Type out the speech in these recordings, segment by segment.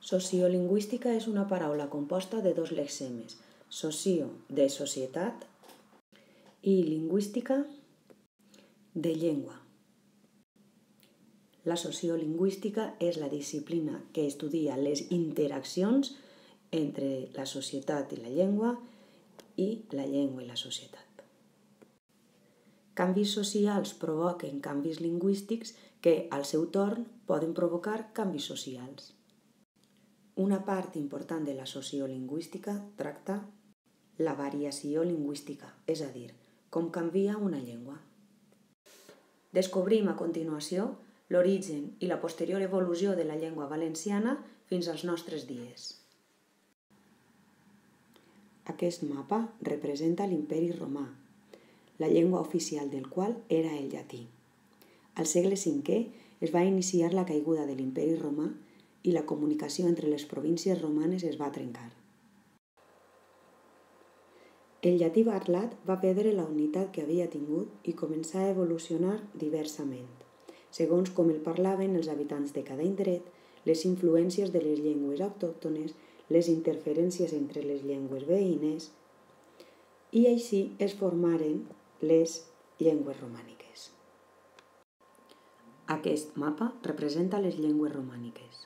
Sociolingüística és una paraula composta de dos lexemes, socio, de societat, i lingüística, de llengua. La sociolingüística és la disciplina que estudia les interaccions entre la societat i la llengua i la llengua i la societat. Canvis socials provoquen canvis lingüístics que, al seu torn, poden provocar canvis socials. Una part important de la sociolingüística tracta la variació lingüística, és a dir, com canvia una llengua. Descobrim a continuació l'origen i la posterior evolució de la llengua valenciana fins als nostres dies. Aquest mapa representa l'Imperi Romà, la llengua oficial del qual era el llatí. Al segle V es va iniciar la caiguda de l'Imperi Romà i la comunicació entre les províncies romanes es va trencar. El llatí parlat va perdre la unitat que havia tingut i començar a evolucionar diversament, segons com el parlaven els habitants de cada indret, les influències de les llengües autòctones, les interferències entre les llengües veïnes, i així es formaren les llengües romàniques. Aquest mapa representa les llengües romàniques.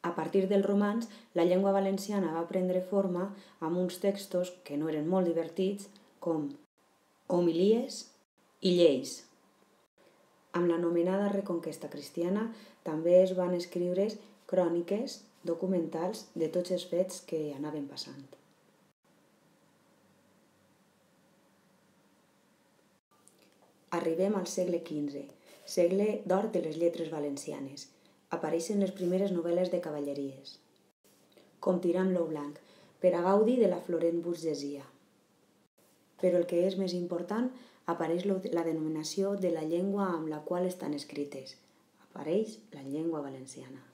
A partir dels romans, la llengua valenciana va prendre forma amb uns textos que no eren molt divertits, com homilies i lleis. Amb l'anomenada Reconquesta cristiana també es van escriure cròniques documentals de tots els fets que anaven passant. Arribem al segle XV, segle d'or de les lletres valencianes. Apareixen les primeres novel·les de cavalleries, com Tirant l'ou blanc, per a gaudi de la florent burgesia. Però el que és més important, apareix la denominació de la llengua amb la qual estan escrites. Apareix la llengua valenciana.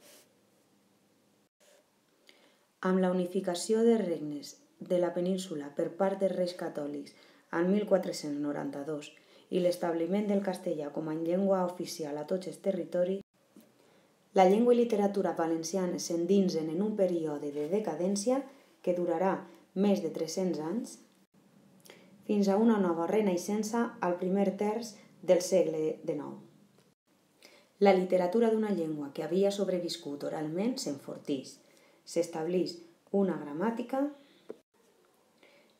Amb la unificació de regnes de la península per part dels reis catòlics en 1492 i l'establiment del castellà com a llengua oficial a tots els territoris, la llengua i literatura valencianes s'endinsen en un període de decadència que durarà més de 300 anys, fins a una nova renaixença al primer terç del segle XIX. La literatura d'una llengua que havia sobreviscut oralment s'enforteix, s'estableix una gramàtica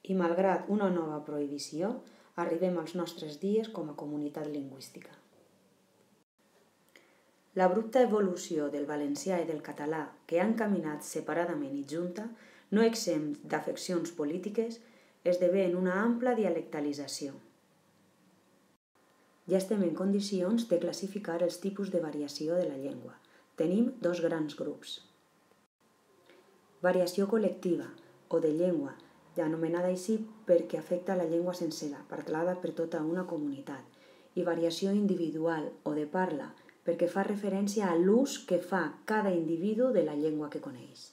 i, malgrat una nova prohibició, arribem als nostres dies com a comunitat lingüística. L'abrupta evolució del valencià i del català, que han caminat separadament i junta, no exempt d'afeccions polítiques, esdevé en una ampla dialectalització. Ja estem en condicions de classificar els tipus de variació de la llengua. Tenim dos grans grups. Variació col·lectiva, o de llengua, anomenada així perquè afecta la llengua sencera, parlada per tota una comunitat, i variació individual, o de parla, perquè fa referència a l'ús que fa cada individu de la llengua que coneix.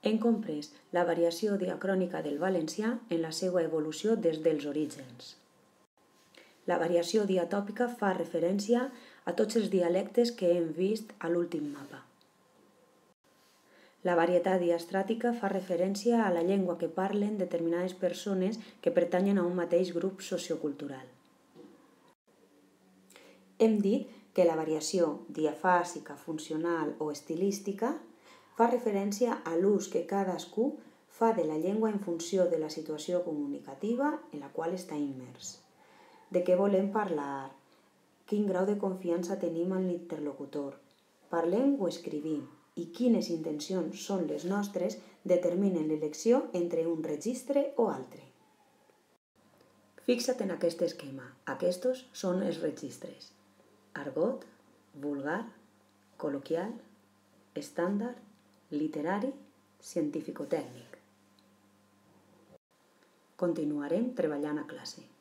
Hem comprès la variació diacrònica del valencià en la seva evolució des dels orígens. La variació diatòpica fa referència a tots els dialectes que hem vist a l'últim mapa. La varietat diastràtica fa referència a la llengua que parlen determinades persones que pertanyen a un mateix grup sociocultural. Hem dit que la variació diafàsica, funcional o estilística fa referència a l'ús que cadascú fa de la llengua en funció de la situació comunicativa en la qual està immers. De què volem parlar? Quin grau de confiança tenim en l'interlocutor? Parlem o escrivim? I quines intencions són les nostres determinen l'elecció entre un registre o altre. Fixa't en aquest esquema. Aquests són els registres: argot, vulgar, col·loquial, estàndard, literari, científico-tècnic. Continuarem treballant a classe.